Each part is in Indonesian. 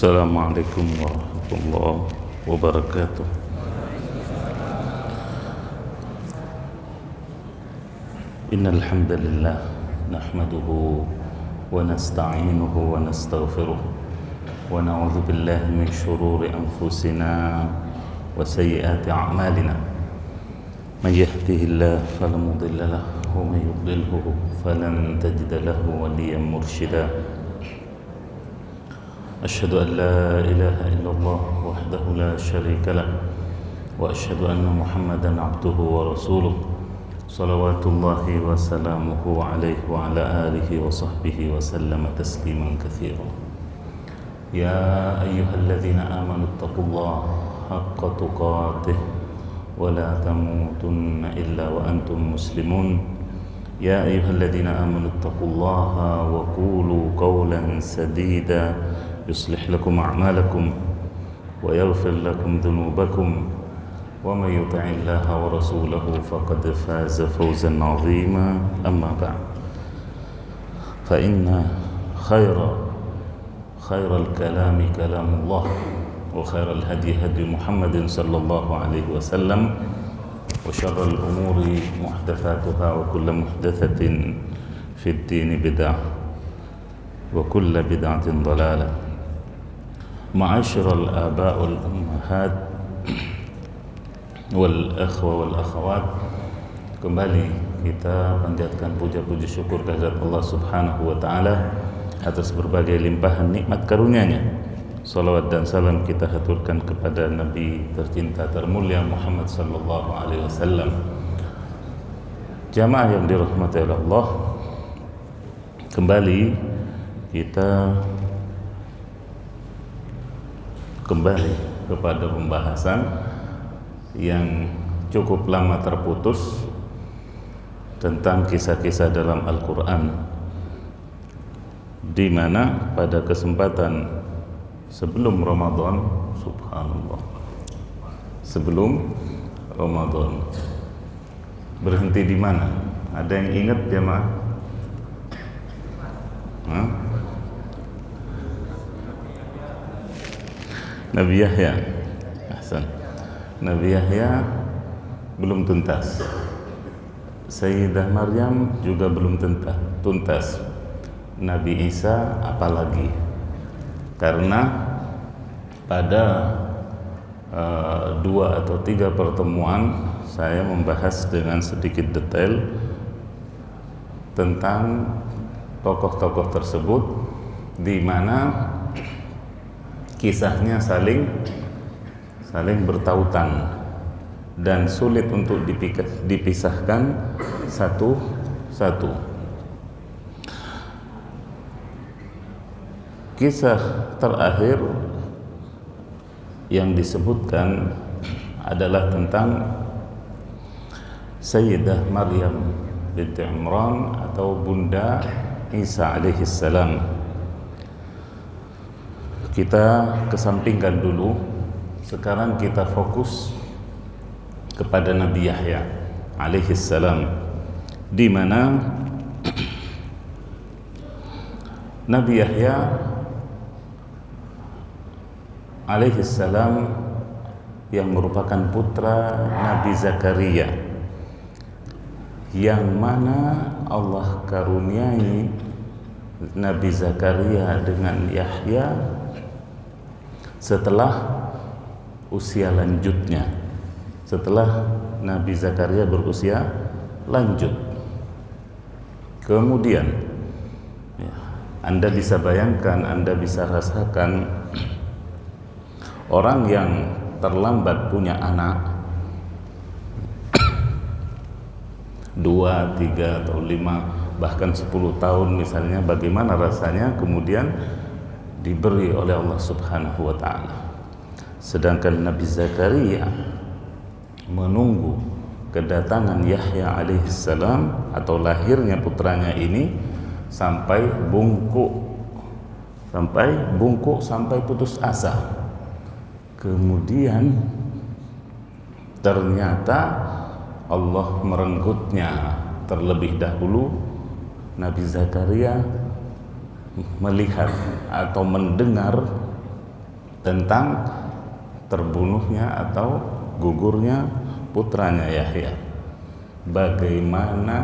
Assalamualaikum warahmatullahi wabarakatuh. Innal hamdalillah nahmaduhu wa nasta'inuhu wa nastaghfiruh wa na'udzu billahi min shururi anfusina wa sayyiati a'malina. Man yahdihillahu fala mudilla lahu wa man yudlilhu falan tajida lahu waliyyan mursyida. أشهد أن لا إله إلا الله وحده لا شريك له وأشهد أن محمدا عبده ورسوله صلوات الله وسلامه عليه وعلى آله وصحبه وسلم تسليما كثيرا. يا أيها الذين آمنوا اتقوا الله حق تقاته ولا تموتن إلا وأنتم مسلمون. يا أيها الذين آمنوا اتقوا الله وقولوا قولا سديدا يصلح لكم أعمالكم ويغفر لكم ذنوبكم ومن يطع الله ورسوله فقد فاز فوزا عظيما. أما بعد فإن خير الكلام كلام الله وخير الهدي هدي محمد صلى الله عليه وسلم وشر الأمور محدثاتها وكل محدثة في الدين بدعة وكل بدعة ضلالة. معاشر الآباء والأمهات والأخوة والأخوات, kembali kita panjatkan puja-puji syukur kehadirat Allah Subhanahu wa taala atas berbagai limpahan nikmat karunia-Nya. Salawat dan salam kita haturkan kepada Nabi tercinta termulia Muhammad sallallahu alaihi wasallam. Jamaah yang dirahmati oleh Allah, kembali kita kepada pembahasan yang cukup lama terputus tentang kisah-kisah dalam Al-Quran, di mana pada kesempatan sebelum Ramadan, subhanallah, sebelum Ramadan berhenti di mana? Ada yang ingat jemaah? Nabi Yahya. Ahsan. Nabi Yahya belum tuntas. Sayyidah Maryam juga belum tuntas. Nabi Isa apalagi. Karena pada 2 atau 3 pertemuan saya membahas dengan sedikit detail tentang tokoh-tokoh tersebut, di mana kisahnya saling bertautan dan sulit untuk dipisahkan satu-satu. Kisah terakhir yang disebutkan adalah tentang Sayyidah Maryam binti Imran atau Bunda Isa alaihissalam. Kita kesampingkan dulu. Sekarang kita fokus kepada Nabi Yahya alaihissalam, di mana Nabi Yahya alaihissalam yang merupakan putra Nabi Zakaria, yang mana Allah karuniai Nabi Zakaria dengan Yahya setelah usia lanjutnya, setelah Nabi Zakaria berusia lanjut. Kemudian Anda bisa bayangkan, Anda bisa rasakan, orang yang terlambat punya anak 2, 3, atau 5, bahkan 10 tahun misalnya, bagaimana rasanya kemudian diberi oleh Allah Subhanahu wa ta'ala. Sedangkan Nabi Zakaria menunggu kedatangan Yahya alaihissalam atau lahirnya putranya ini sampai bungkuk, sampai putus asa. Kemudian ternyata Allah merenggutnya terlebih dahulu. Nabi Zakaria melihat atau mendengar tentang terbunuhnya atau gugurnya putranya Yahya. Bagaimana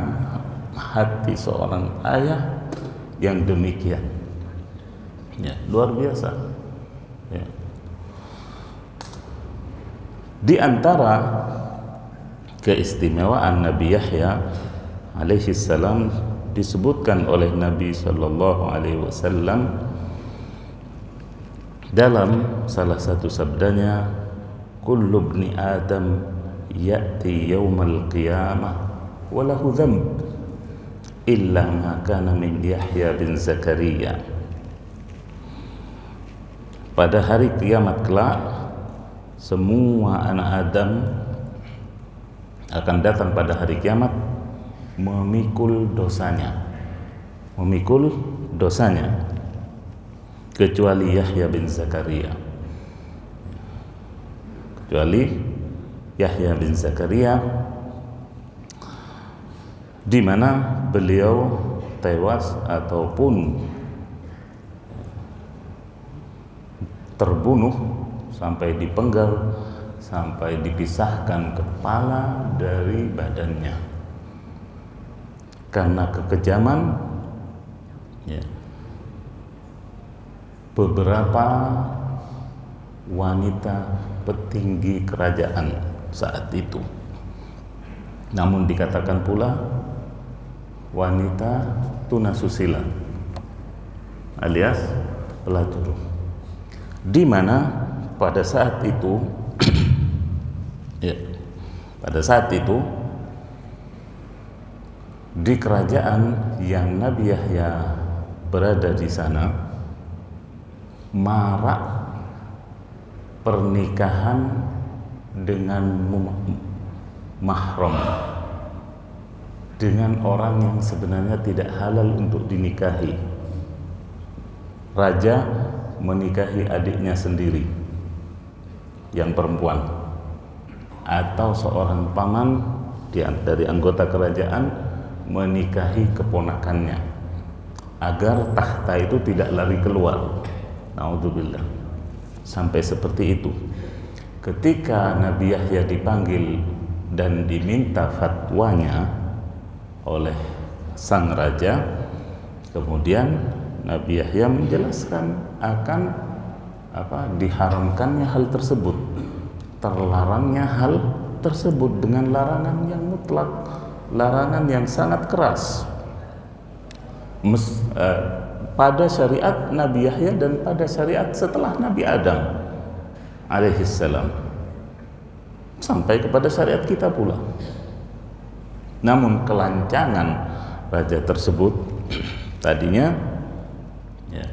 hati seorang ayah yang demikian, ya, luar biasa, ya. Di antara keistimewaan Nabi Yahya alaihi salam disebutkan oleh Nabi sallallahu alaihi wasallam dalam salah satu sabdanya, kullu ibni adam ya'ti yaumal qiyamah wa lahu dhanb illa ma kana min Yahya bin Zakaria. Pada hari kiamat kelak, semua anak Adam akan datang pada hari kiamat memikul dosanya, kecuali Yahya bin Zakaria. Di mana beliau tewas ataupun terbunuh sampai dipenggal, sampai dipisahkan kepala dari badannya karena kekejaman, ya, beberapa wanita petinggi kerajaan saat itu. Namun dikatakan pula wanita tunasusila alias pelacur, di mana pada saat itu ya, pada saat itu di kerajaan yang Nabi Yahya berada di sana marak pernikahan dengan mahram, dengan orang yang sebenarnya tidak halal untuk dinikahi. Raja menikahi adiknya sendiri yang perempuan, atau seorang paman dari anggota kerajaan menikahi keponakannya agar tahta itu tidak lari keluar. Naudzubillah. Sampai seperti itu. Ketika Nabi Yahya dipanggil dan diminta fatwanya oleh sang raja, kemudian Nabi Yahya menjelaskan akan diharamkannya hal tersebut, terlarangnya hal tersebut dengan larangan yang mutlak, larangan yang sangat keras pada syariat Nabi Yahya dan pada syariat setelah Nabi Adam alaihissalam, sampai kepada syariat kita pula. Namun kelancangan raja tersebut tadinya, ya,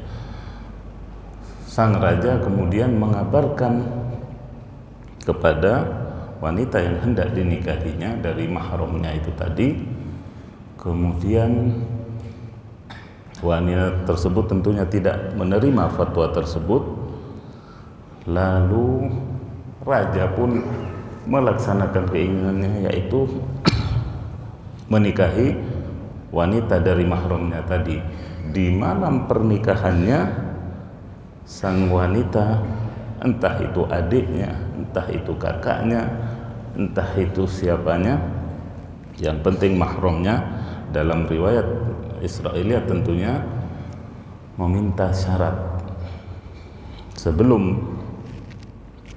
sang raja kemudian mengabarkan kepada wanita yang hendak dinikahinya dari mahramnya itu tadi. Kemudian wanita tersebut tentunya tidak menerima fatwa tersebut. Lalu raja pun melaksanakan keinginannya, yaitu menikahi wanita dari mahramnya tadi. Di malam pernikahannya, sang wanita, entah itu adiknya, entah itu kakaknya, entah itu siapanya, yang penting mahramnya, dalam riwayat Israiliyat tentunya meminta syarat sebelum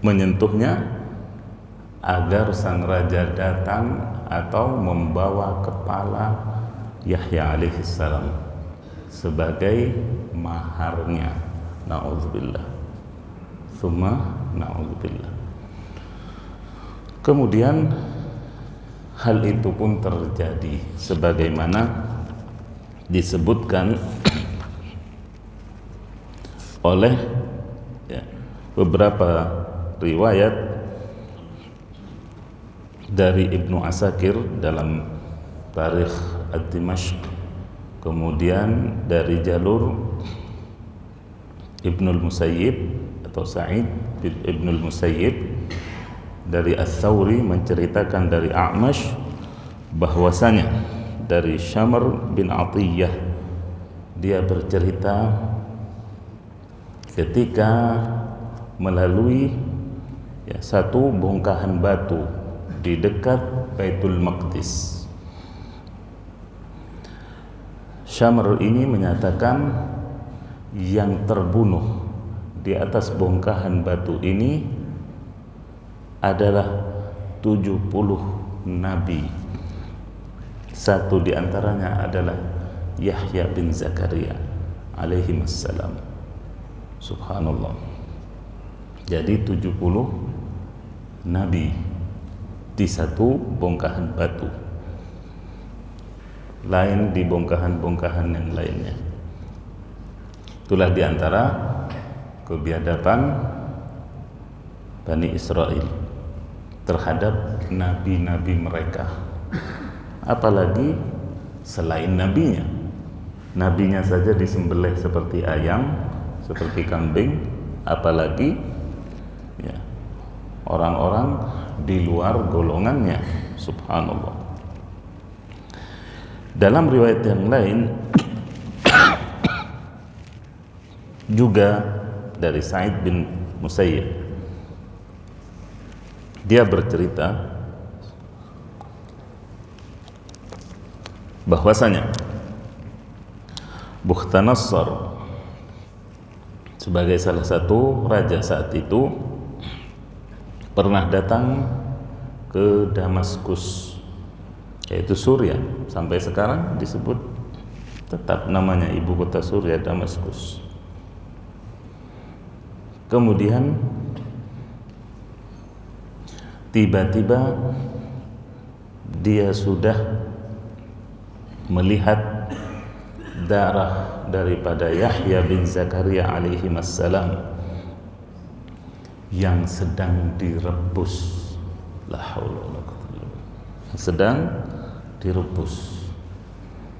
menyentuhnya agar sang raja datang atau membawa kepala Yahya alaihissalam sebagai maharnya. Na'udzubillah. Tsumma na'udzubillah. Kemudian hal itu pun terjadi sebagaimana disebutkan oleh, ya, beberapa riwayat dari Ibnu Asakir dalam Tarikh Ad-Dimashq, kemudian dari jalur Ibnul Musayyib atau Sa'id Ibnul Musayyib dari Ats-Tsauri menceritakan dari A'mash bahwasanya dari Syamr bin Atiyah, dia bercerita ketika melalui satu bongkahan batu di dekat Baitul Maqdis. Syamr ini menyatakan yang terbunuh di atas bongkahan batu ini adalah 70 nabi. Satu di antaranya adalah Yahya bin Zakaria alaihi wassalam. Subhanallah. Jadi 70 nabi di satu bongkahan batu. Lain di bongkahan-bongkahan yang lainnya. Itulah di antara kebiadaban Bani Israel terhadap nabi-nabi mereka. Apalagi selain nabinya. Nabinya saja disembelih seperti ayam, seperti kambing, apalagi orang-orang di luar golongannya. Subhanallah. Dalam riwayat yang lain juga dari Sa'id bin Musayyib, dia bercerita bahwasanya Bukhtanasar sebagai salah satu raja saat itu pernah datang ke Damaskus, yaitu Suriah. Sampai sekarang disebut tetap namanya ibu kota Suriah, Damaskus. Kemudian tiba-tiba dia sudah melihat darah daripada Yahya bin Zakaria alaihi wassalam yang sedang direbus. La haula wala quwwata illa billah. Sedang direbus.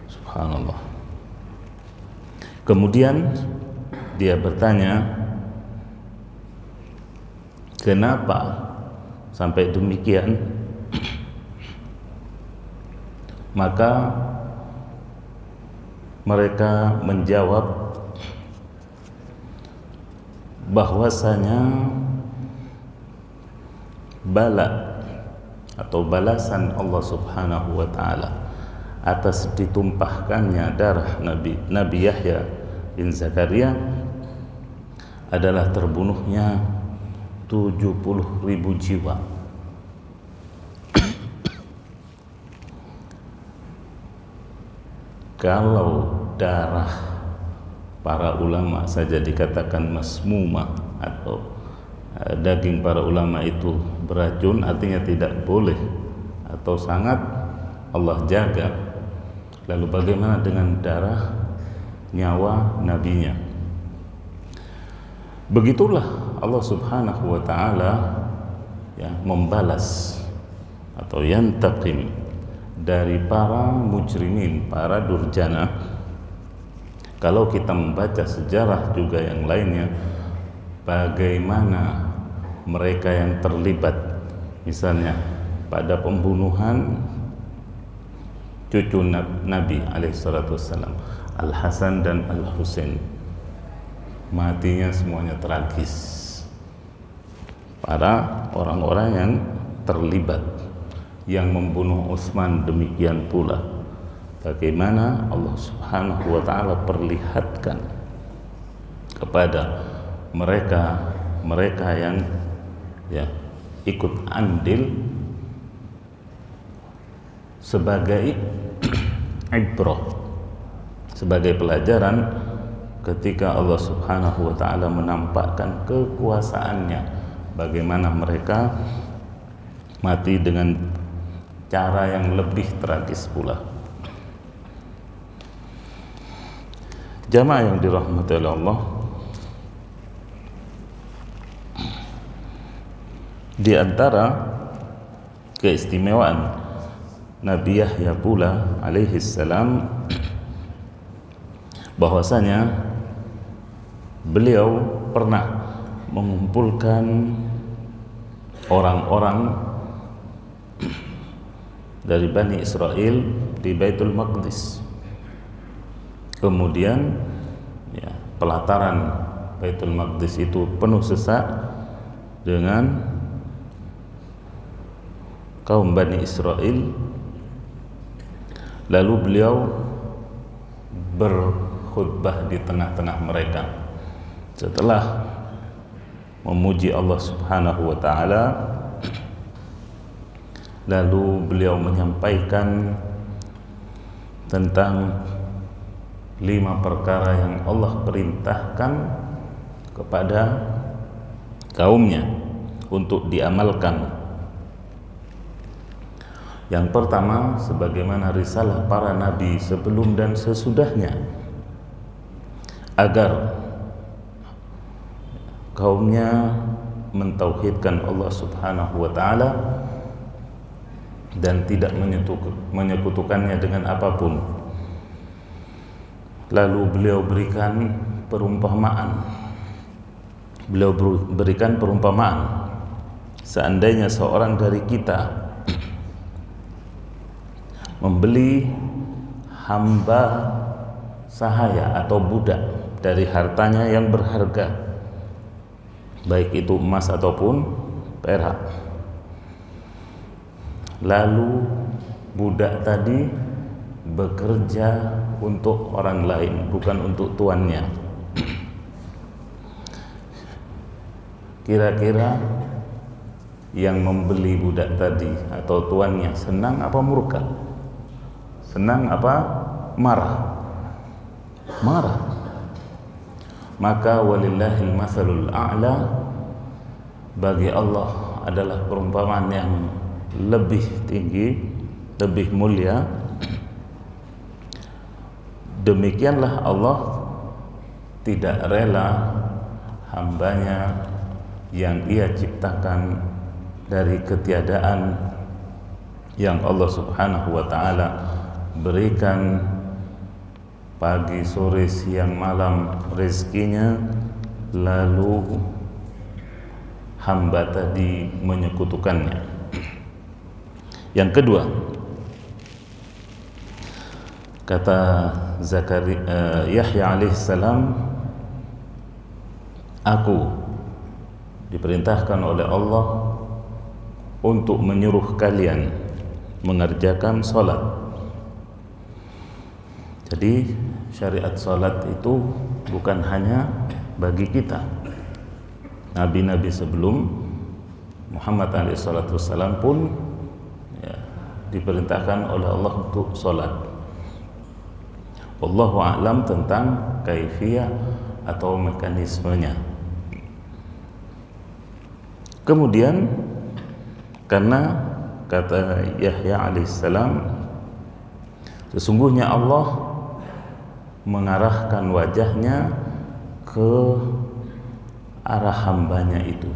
Subhanallah. Kemudian dia bertanya, kenapa sampai demikian? Maka mereka menjawab bahwasanya bala atau balasan Allah Subhanahu wa taala atas ditumpahkannya darah Nabi Yahya bin Zakaria adalah terbunuhnya 70.000 jiwa. Kalau darah para ulama saja dikatakan masmumah atau daging para ulama itu beracun, artinya tidak boleh atau sangat Allah jaga. Lalu bagaimana dengan darah nyawa nabinya? Begitulah Allah Subhanahu wa taala membalas atau yantaqim dari para mujrimin, para durjana. Kalau kita membaca sejarah juga yang lainnya, bagaimana mereka yang terlibat misalnya pada pembunuhan cucu Nabi alaihissalatu wassalam, Al-Hasan dan Al-Husain, matinya semuanya tragis. Para orang-orang yang terlibat, yang membunuh Utsman demikian pula. Bagaimana Allah Subhanahu wa taala perlihatkan kepada mereka yang ikut andil sebagai ibrah, sebagai pelajaran ketika Allah Subhanahu wa taala menampakkan kekuasaannya, bagaimana mereka mati dengan cara yang lebih tragis pula. Jamaah yang dirahmati oleh Allah, di antara keistimewaan Nabi Yahya pula alaihi salam bahwasanya beliau pernah mengumpulkan orang-orang dari Bani Israel di Baitul Maqdis. Kemudian pelataran Baitul Maqdis itu penuh sesak, dengan kaum Bani Israel, lalu beliau berkhutbah di tengah-tengah mereka setelah memuji Allah Subhanahu wa taala. Lalu beliau menyampaikan tentang 5 perkara yang Allah perintahkan kepada kaumnya untuk diamalkan. Yang pertama, sebagaimana risalah para nabi sebelum dan sesudahnya, agar kaumnya mentauhidkan Allah Subhanahu wa taala dan tidak menyekutukannya dengan apapun. Lalu beliau berikan perumpamaan. Beliau berikan perumpamaan, seandainya seorang dari kita membeli hamba sahaya atau budak dari hartanya yang berharga, baik itu emas ataupun perak, lalu budak tadi bekerja untuk orang lain, bukan untuk tuannya, kira-kira yang membeli budak tadi atau tuannya senang apa murka? Senang apa marah? Marah. Maka walillahil matsalul a'la, bagi Allah adalah perumpamaan yang lebih tinggi, lebih mulia. Demikianlah Allah tidak rela hambanya yang Ia ciptakan dari ketiadaan, yang Allah Subhanahu wa taala berikan pagi, sore, siang, malam rezekinya, lalu hamba tadi menyekutukannya. Yang kedua, kata Yahya alaihissalam, aku diperintahkan oleh Allah untuk menyuruh kalian mengerjakan salat. Jadi syariat salat itu bukan hanya bagi kita. Nabi-nabi sebelum Muhammad SAW pun diperintahkan oleh Allah untuk salat. Wallahu a'lam tentang kaifiyah atau mekanismenya. Kemudian, karena kata Yahya alaihissalam, sesungguhnya Allah mengarahkan wajahnya ke arah hambanya itu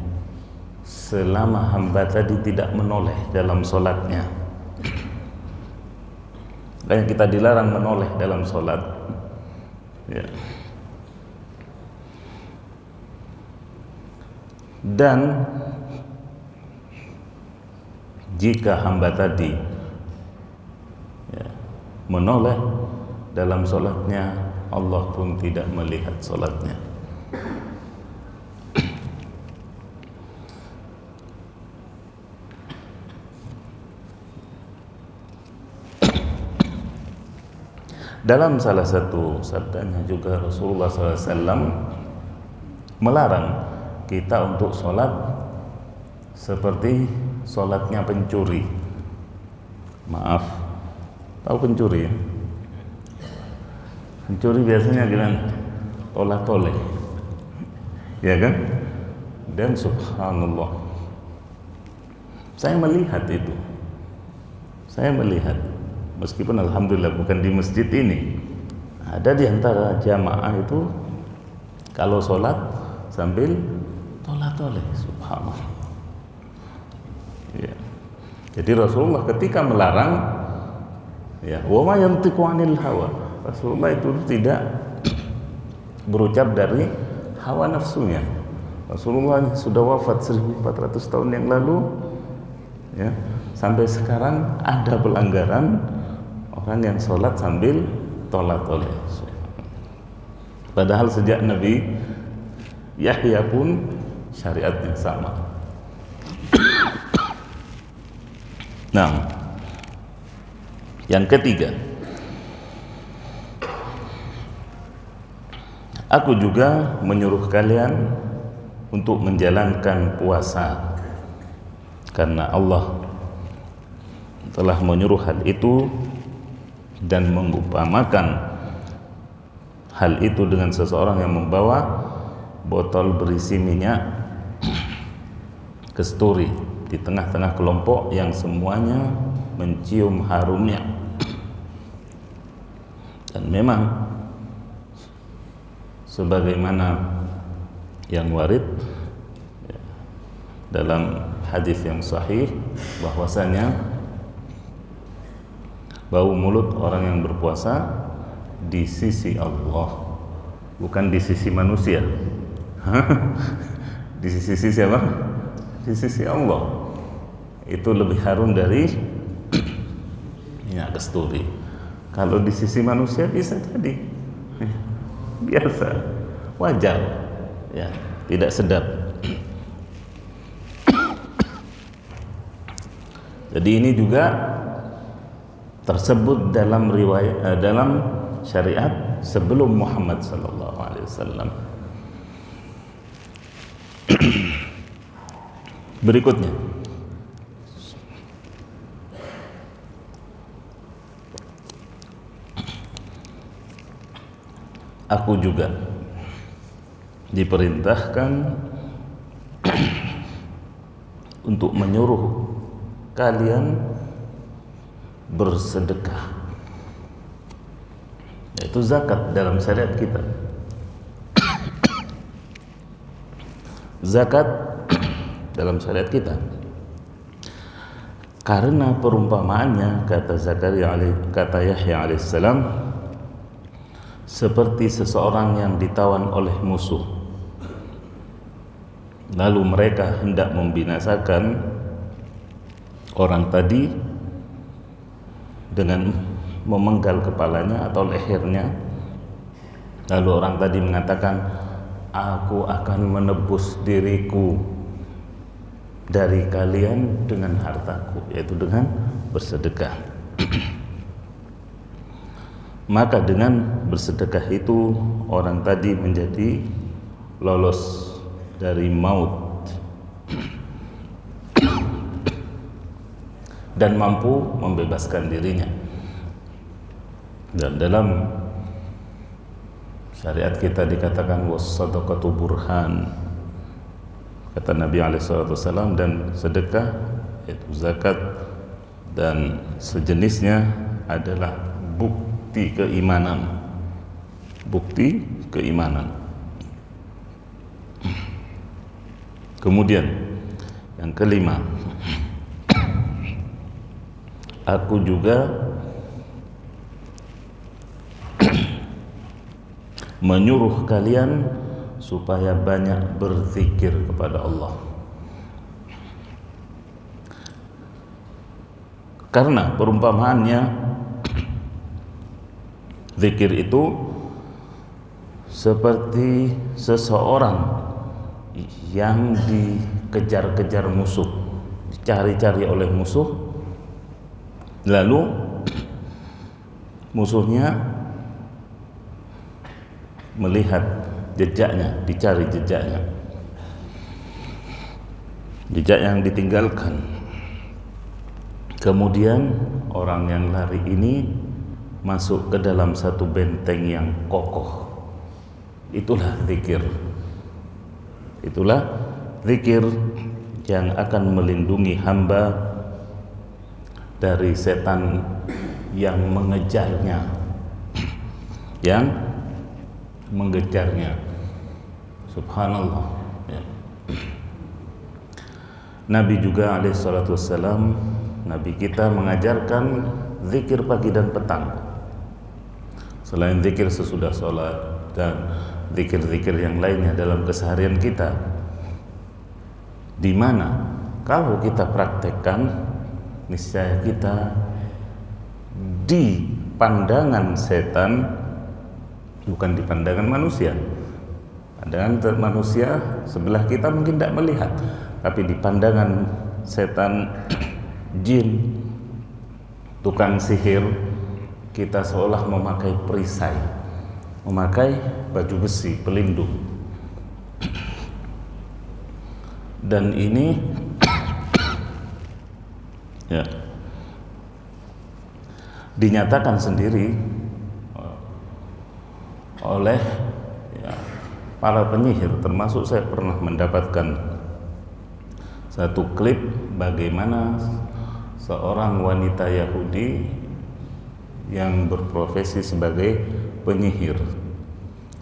selama hamba tadi tidak menoleh dalam solatnya. Dan kita dilarang menoleh dalam solat, ya. Dan jika hamba tadi menoleh dalam solatnya, Allah pun tidak melihat solatnya. Dalam salah satu sabdanya juga Rasulullah SAW melarang kita untuk solat seperti solatnya pencuri. Maaf, tahu pencuri ya? Pencuri biasanya gimana? Toleh-toleh, ya kan? Dan subhanallah, saya melihat itu. Saya melihat, meskipun alhamdulillah bukan di masjid ini, ada di antara jamaah itu kalau sholat sambil toleh-toleh, subhanallah. Ya. Jadi Rasulullah ketika melarang, ya, wa ma yantiqu 'anil hawa, Rasulullah itu tidak berucap dari hawa nafsunya. Rasulullah sudah wafat 1400 tahun yang lalu, ya. Sampai sekarang ada pelanggaran orang yang sholat sambil toleh-toleh. Padahal sejak Nabi Yahya pun syariatnya sama. Nah, yang ketiga, aku juga menyuruh kalian untuk menjalankan puasa karena Allah telah menyuruh hal itu dan mengumpamakan hal itu dengan seseorang yang membawa botol berisi minyak kasturi di tengah-tengah kelompok yang semuanya mencium harumnya. Dan memang sebagaimana yang warid dalam hadis yang sahih bahwasanya bau mulut orang yang berpuasa di sisi Allah, bukan di sisi manusia. Di sisi siapa? Di sisi Allah. Itu lebih harum dari minyak kasturi. Kalau di sisi manusia bisa jadi biasa, wajar, ya, tidak sedap. Jadi ini juga tersebut dalam riwayat, dalam syariat sebelum Muhammad sallallahu alaihi wasallam. Berikutnya, aku juga diperintahkan untuk menyuruh kalian bersedekah, yaitu zakat dalam syariat kita. Zakat dalam syariat kita, karena perumpamaannya kata Yahya alaihissalam seperti seseorang yang ditawan oleh musuh, lalu mereka hendak membinasakan orang tadi dengan memenggal kepalanya atau lehernya. Lalu orang tadi mengatakan, aku akan menebus diriku dari kalian dengan hartaku, yaitu dengan bersedekah. Maka dengan bersedekah itu orang tadi menjadi lolos dari maut dan mampu membebaskan dirinya. Dan dalam syariat kita dikatakan was-sadaqatu burhan, kata Nabi SAW, dan sedekah yaitu zakat dan sejenisnya adalah bukti keimanan. Bukti keimanan. Kemudian yang kelima, aku juga menyuruh kalian supaya banyak berzikir kepada Allah. Karena perumpamaannya, zikir itu seperti seseorang yang dikejar-kejar musuh, dicari-cari oleh musuh, lalu musuhnya melihat jejaknya, dicari jejaknya, jejak yang ditinggalkan. Kemudian orang yang lari ini masuk ke dalam satu benteng yang kokoh. Itulah zikir. Itulah zikir yang akan melindungi hamba dari setan yang mengejarnya, yang mengejarnya. Subhanallah, ya. Nabi juga alaihissalam, Nabi kita mengajarkan zikir pagi dan petang. Selain zikir sesudah sholat dan zikir-zikir yang lainnya dalam keseharian kita, di mana kalau kita praktekkan, niscaya kita di pandangan setan, bukan di pandangan manusia. Pandangan manusia sebelah kita mungkin tidak melihat, tapi di pandangan setan jin, tukang sihir, kita seolah memakai perisai, memakai baju besi pelindung. Dan ini ya, dinyatakan sendiri oleh ya, para penyihir, termasuk saya pernah mendapatkan satu klip bagaimana seorang wanita Yahudi yang berprofesi sebagai penyihir,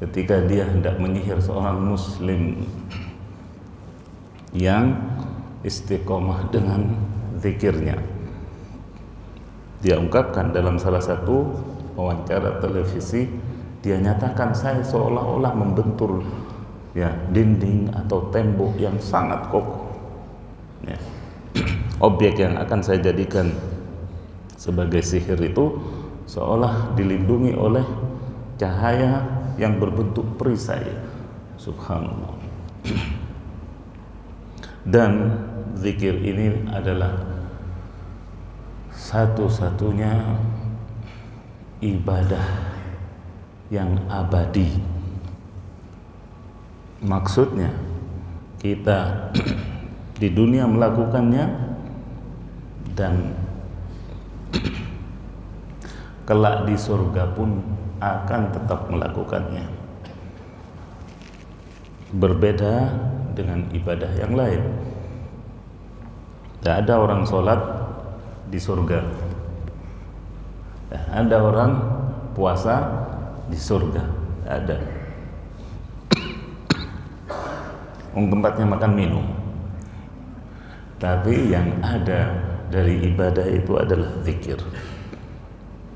ketika dia hendak menyihir seorang muslim yang istiqomah dengan zikirnya. Dia ungkapkan dalam salah satu wawancara televisi, dia nyatakan, saya seolah-olah membentur ya dinding atau tembok yang sangat kokoh. Ya. Objek yang akan saya jadikan sebagai sihir itu seolah dilindungi oleh cahaya yang berbentuk perisai. Subhanallah. Dan zikir ini adalah satu-satunya ibadah yang abadi. Maksudnya kita di dunia melakukannya dan kelak di surga pun akan tetap melakukannya. Berbeda dengan ibadah yang lain. Tidak ada orang sholat di surga, tidak ada orang puasa di surga, tidak ada. Tempatnya makan minum. Tapi yang ada dari ibadah itu adalah zikir.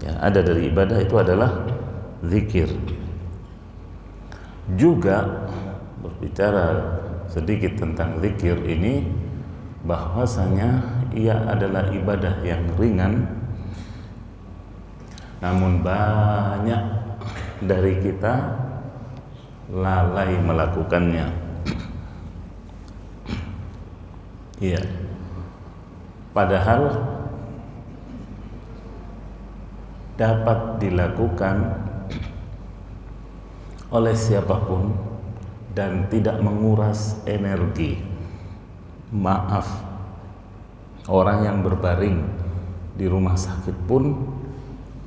Yang ada dari ibadah itu adalah zikir. Juga berbicara sedikit tentang zikir ini, bahwasanya ia adalah ibadah yang ringan, namun banyak dari kita lalai melakukannya. Iya. Padahal dapat dilakukan oleh siapapun dan tidak menguras energi. Maaf, orang yang berbaring di rumah sakit pun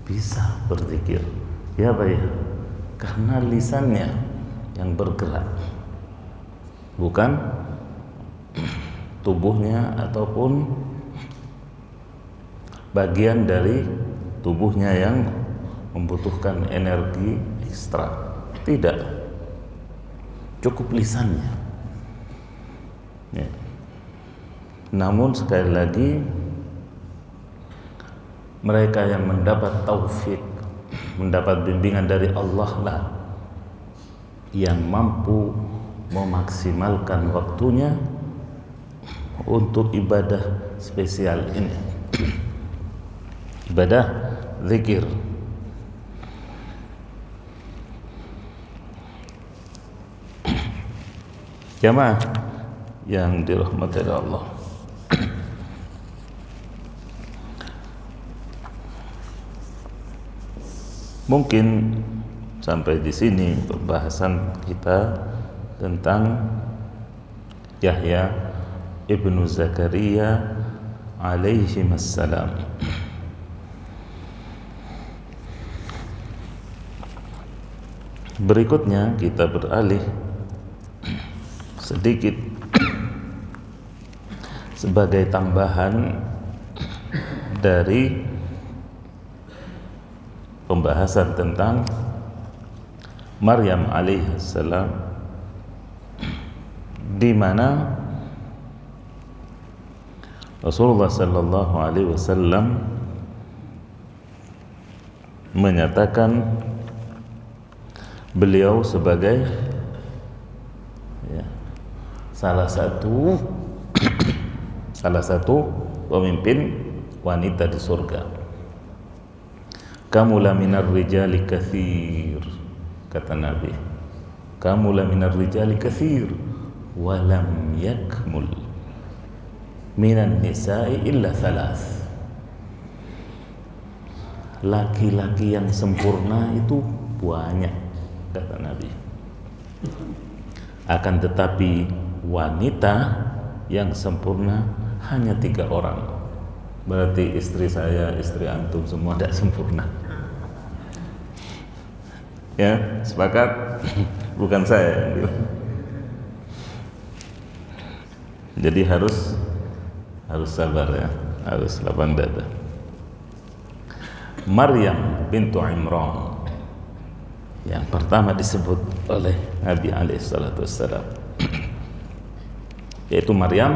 bisa berzikir. Ya Pak ya, karena lisannya yang bergerak, bukan tubuhnya ataupun bagian dari tubuhnya yang membutuhkan energi ekstra. Tidak, cukup lisannya ya. Namun sekali lagi, mereka yang mendapat taufik, mendapat bimbingan dari Allah lah yang mampu memaksimalkan waktunya untuk ibadah spesial ini, ibadah zikir. Jamaah yang dirahmati Allah, mungkin sampai di sini pembahasan kita tentang Yahya ibnu Zakaria alaihi assalam. Berikutnya kita beralih sedikit sebagai tambahan dari pembahasan tentang Maryam alaihissalam, di mana Rasulullah sallallahu alaihi wasallam menyatakan beliau sebagai salah satu pemimpin wanita di surga. Kamula minar rijali katsir, kata Nabi. Kamula minar rijali katsir walam yakmul. minan nisa'i illa thalath. Laki-laki yang sempurna itu banyak, kata Nabi. Akan tetapi wanita yang sempurna hanya 3 orang. Berarti istri saya, istri antum semua tidak sempurna. Ya, sepakat? Bukan saya yang bilang. Jadi harus sabar ya, harus lapang dada. Maryam bintu Imran yang pertama disebut oleh Nabi alaihi salatu wassalam, yaitu Maryam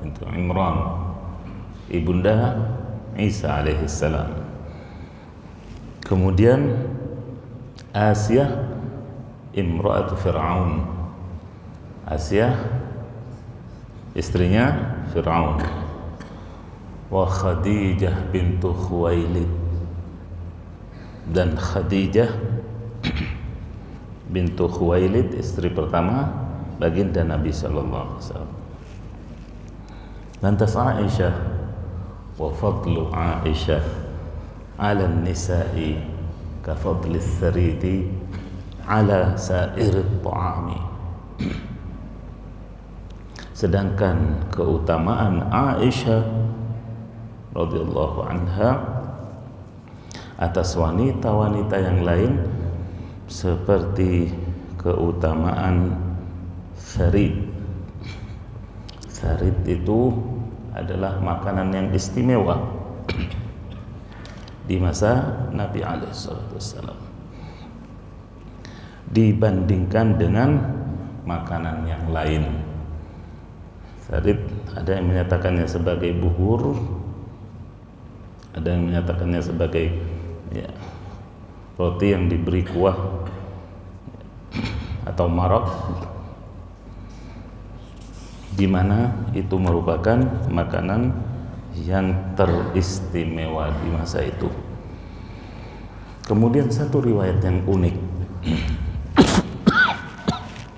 bintu Imran, ibunda Isa alaihi salam. Kemudian Asia imra'atu Fir'aun, Asia istrinya Fir'aun. Wa Khadijah bintu Khuwailid, dan Khadijah bintu Khuwailid, istri pertama baginda Nabi sallallahu alaihi wasallam. Lantas Aisyah, wa fadlu Aisyah 'ala an-nisa'i ka fadli ats-saridi 'ala sa'iri at-ta'ami. Sedangkan keutamaan Aisyah radhiyallahu anha atas wanita-wanita yang lain seperti keutamaan sarid. Sarid itu adalah makanan yang istimewa di masa Nabi alaihi salatu wassalam dibandingkan dengan makanan yang lain. Sarid ada yang menyatakannya sebagai buhur, ada yang menyatakannya sebagai roti yang diberi kuah atau maraq, di mana itu merupakan makanan yang teristimewa di masa itu. Kemudian satu riwayat yang unik,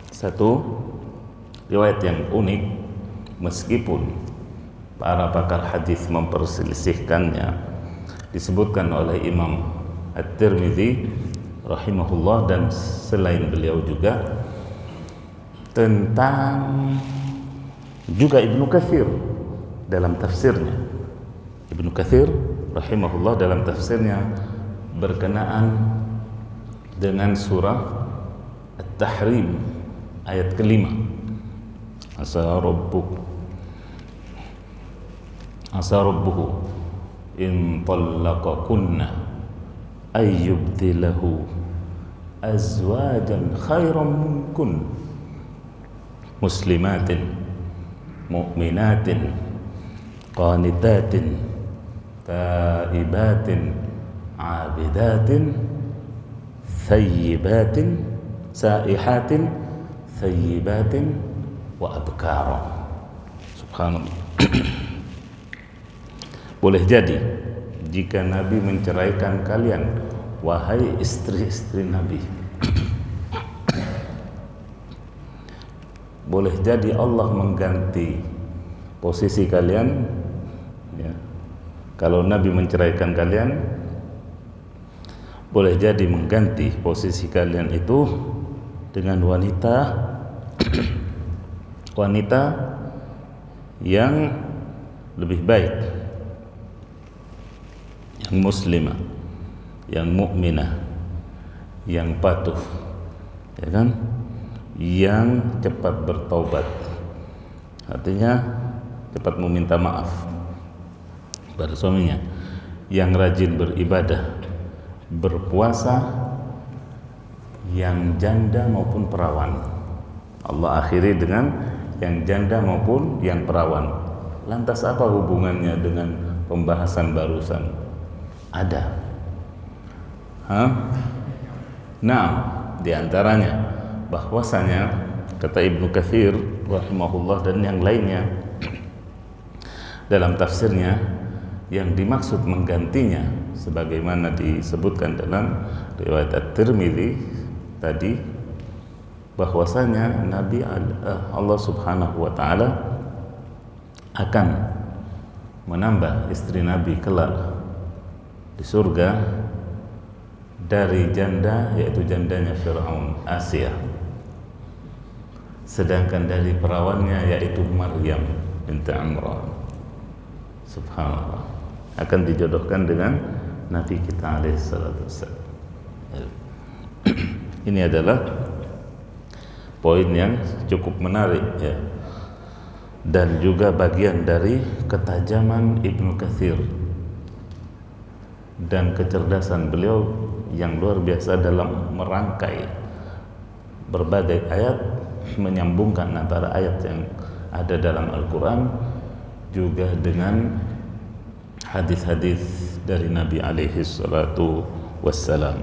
satu riwayat yang unik, meskipun para pakar hadis memperselisihkannya, disebutkan oleh Imam At-Tirmidzi rahimahullah dan selain beliau juga, tentang juga Ibnu Katsir dalam tafsirnya. Ibnu Katsir rahimahullah dalam tafsirnya berkenaan dengan surah At-Tahrim ayat kelima. Asa rabbuhu in talaqakunna ayyubdilahu azwajan khairan minkun muslimatin mu'minatin qanitatin taibatin abidatin thayyibatin saihatin thayyibatin wa abkara. Subhanallah. Boleh jadi jika Nabi menceraikan kalian, wahai istri-istri Nabi, boleh jadi Allah mengganti posisi kalian ya. Kalau Nabi menceraikan kalian, boleh jadi mengganti posisi kalian itu dengan wanita yang lebih baik, yang muslimah, yang mukminah, yang patuh, ya kan? Yang cepat bertaubat, artinya cepat meminta maaf pada suaminya, yang rajin beribadah, berpuasa, yang janda maupun perawan. Allah akhiri dengan yang janda maupun yang perawan. Lantas apa hubungannya dengan pembahasan barusan? Ada. Nah, diantaranya bahwasanya kata Ibnu Katsir rahimahullah dan yang lainnya dalam tafsirnya, yang dimaksud menggantinya sebagaimana disebutkan dalam riwayat At-Tirmidzi tadi, bahwasanya Nabi Allah Subhanahu wa taala akan menambah istri Nabi kelak di surga dari janda, yaitu jandanya Fir'aun, Asia, sedangkan dari perawannya yaitu Maryam binti Imran, subhanallah, akan dijodohkan dengan Nabi kita alaihi salatu wassalam. Ini adalah poin yang cukup menarik ya, dan juga bagian dari ketajaman Ibnu Katsir dan kecerdasan beliau yang luar biasa dalam merangkai berbagai ayat, menyambungkan antara ayat yang ada dalam Al-Quran juga dengan hadis-hadis dari Nabi alaihi salatu wassalam.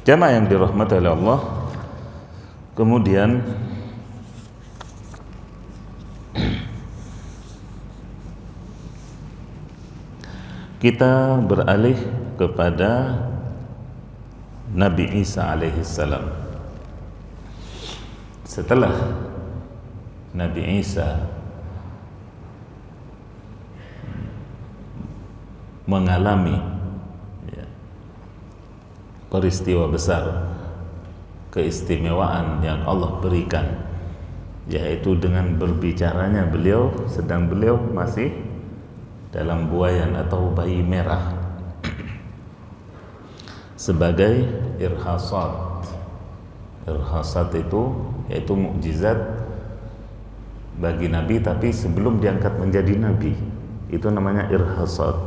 Jamaah yang dirahmati oleh Allah, kemudian kita beralih kepada Nabi Isa alaihi salam. Setelah Nabi Isa mengalami peristiwa besar, keistimewaan yang Allah berikan, yaitu dengan berbicaranya beliau sedang beliau masih dalam buayan atau bayi merah sebagai irhasat. Irhasat itu yaitu mukjizat bagi Nabi, tapi sebelum diangkat menjadi Nabi, itu namanya irhasat,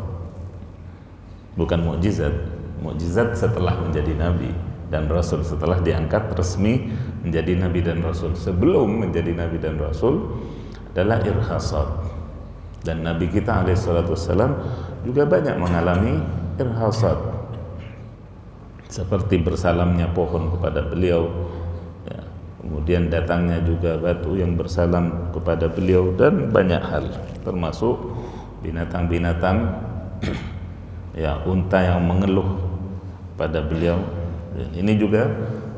bukan mukjizat. Mukjizat setelah menjadi Nabi dan Rasul, setelah diangkat resmi menjadi Nabi dan Rasul. Sebelum menjadi Nabi dan Rasul adalah irhasat. Dan Nabi kita alaihissalam juga banyak mengalami irhasat, seperti bersalamnya pohon kepada beliau ya, kemudian datangnya juga batu yang bersalam kepada beliau, dan banyak hal, termasuk binatang-binatang ya, unta yang mengeluh pada beliau. Dan ini juga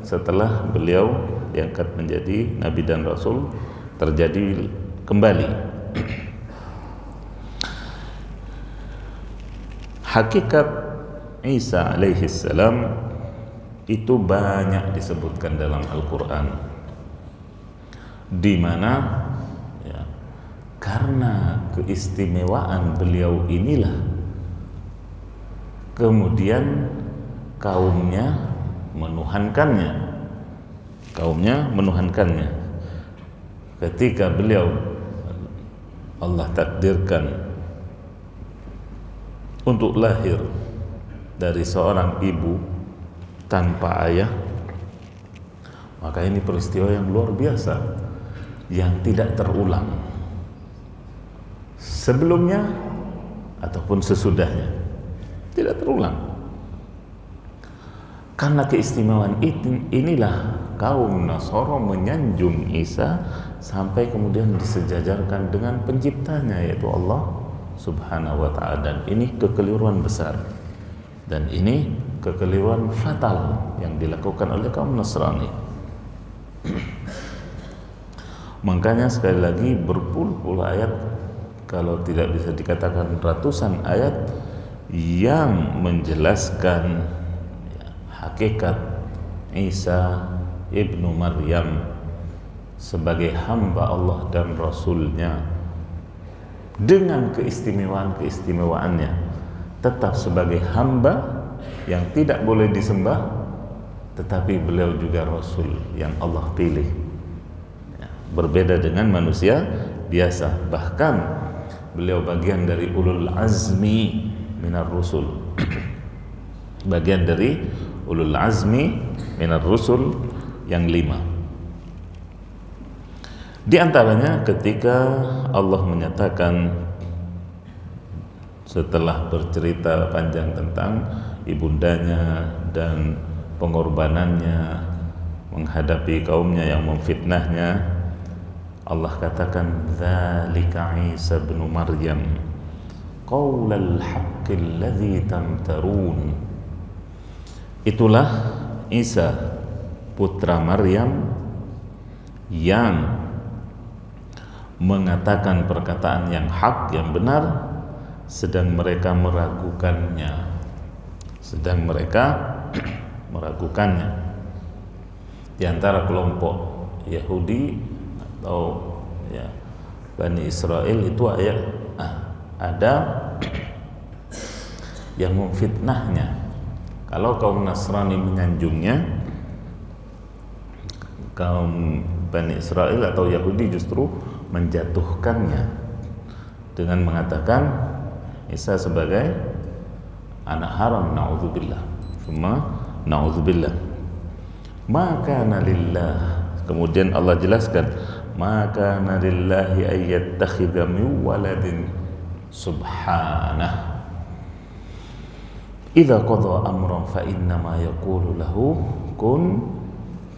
setelah beliau diangkat menjadi Nabi dan Rasul terjadi kembali. Hakikat Isa alaihi salam itu banyak disebutkan dalam Al-Quran, di mana ya, karena keistimewaan beliau inilah kemudian kaumnya menuhankannya ketika beliau Allah takdirkan untuk lahir dari seorang ibu tanpa ayah. Maka ini peristiwa yang luar biasa yang tidak terulang sebelumnya ataupun sesudahnya, tidak terulang. Karena keistimewaan inilah kaum Nasara menyanjung Isa sampai kemudian disejajarkan dengan penciptanya, yaitu Allah Subhanahu wa ta'ala. Dan ini kekeliruan besar, dan ini kekeliruan fatal yang dilakukan oleh kaum Nasrani. Makanya sekali lagi berpuluh-puluh ayat, kalau tidak bisa dikatakan ratusan ayat, yang menjelaskan hakikat Isa ibnu Maryam sebagai hamba Allah dan Rasulnya, dengan keistimewaan-keistimewaannya, tetap sebagai hamba yang tidak boleh disembah, tetapi beliau juga Rasul yang Allah pilih ya, berbeda dengan manusia biasa. Bahkan beliau bagian dari ulul azmi minar rusul bagian dari ulul azmi minar rusul yang 5. Di antaranya ketika Allah menyatakan, setelah bercerita panjang tentang ibundanya dan pengorbanannya menghadapi kaumnya yang memfitnahnya, Allah katakan, "Dzalika Isa bin Maryam qaulal haqqil ladzi tamtarun." Itulah Isa putra Maryam yang mengatakan perkataan yang hak, yang benar, sedang mereka meragukannya, di antara kelompok Yahudi atau ya Bani Israel itu ada yang memfitnahnya. Kalau kaum Nasrani menyanjungnya, kaum Bani Israel atau Yahudi justru menjatuhkannya dengan mengatakan Isa sebagai anak haram, na'udzubillah. Maka nalillah. Kemudian Allah jelaskan, maka nalillahi ayyattakhidha min waladin subhanah. Idza qada amran fa inna ma yaqulu lahu kun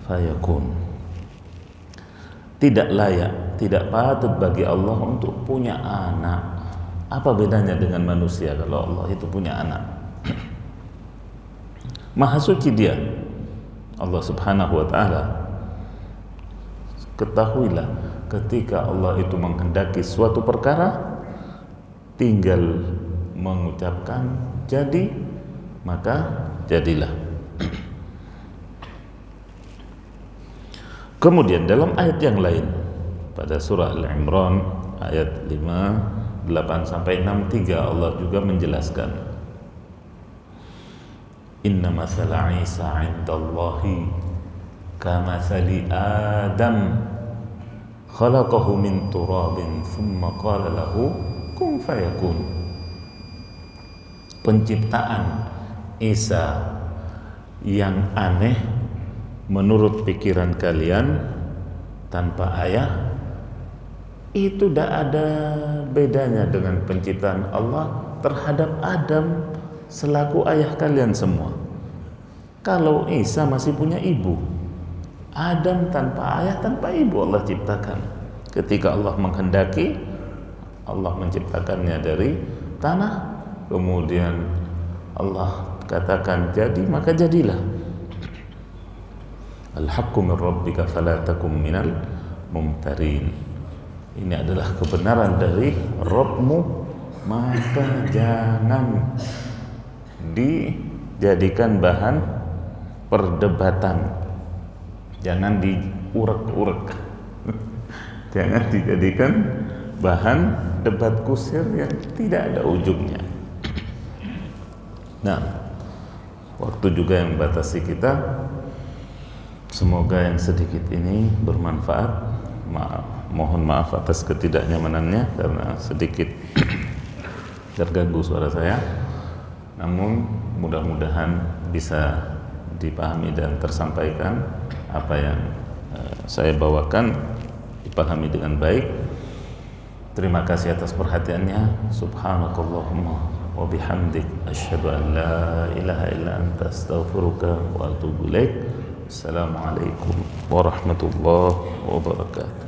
fayakun. Tidak layak, tidak patut bagi Allah untuk punya anak. Apa bedanya dengan manusia kalau Allah itu punya anak? Maha suci Dia, Allah Subhanahu wa taala. Ketahuilah, ketika Allah itu menghendaki suatu perkara, tinggal mengucapkan jadi, maka jadilah. Kemudian dalam ayat yang lain pada surah Al-Imran ayat 5, 8 sampai 6, Allah juga menjelaskan, inna mathala Isa 'indallahi kamathali Adam khalaqahu min turabin thumma qala lahu kun fayakun. Penciptaan Isa yang aneh menurut pikiran kalian tanpa ayah itu tidak ada bedanya dengan penciptaan Allah terhadap Adam selaku ayah kalian semua. Kalau Isa masih punya ibu, Adam tanpa ayah, tanpa ibu Allah ciptakan. Ketika Allah menghendaki, Allah menciptakannya dari tanah, kemudian Allah katakan jadi, maka jadilah. Al-haqqu min rabbika fala takum minal mumtarin. Ini adalah kebenaran dari Rabbmu, maka jangan dijadikan bahan perdebatan, jangan diurek-urek, jangan dijadikan bahan debat kusir yang tidak ada ujungnya. Nah, waktu juga yang membatasi kita. Semoga yang sedikit ini bermanfaat. Mohon maaf atas ketidaknyamanannya karena sedikit terganggu suara saya. Namun mudah-mudahan bisa dipahami dan tersampaikan apa yang saya bawakan, dipahami dengan baik. Terima kasih atas perhatiannya. Subhanakallahumma wa bihamdik asyhadu an la ilaha illa anta astaghfiruka wa atubu ilaik. Assalamualaikum warahmatullahi wabarakatuh.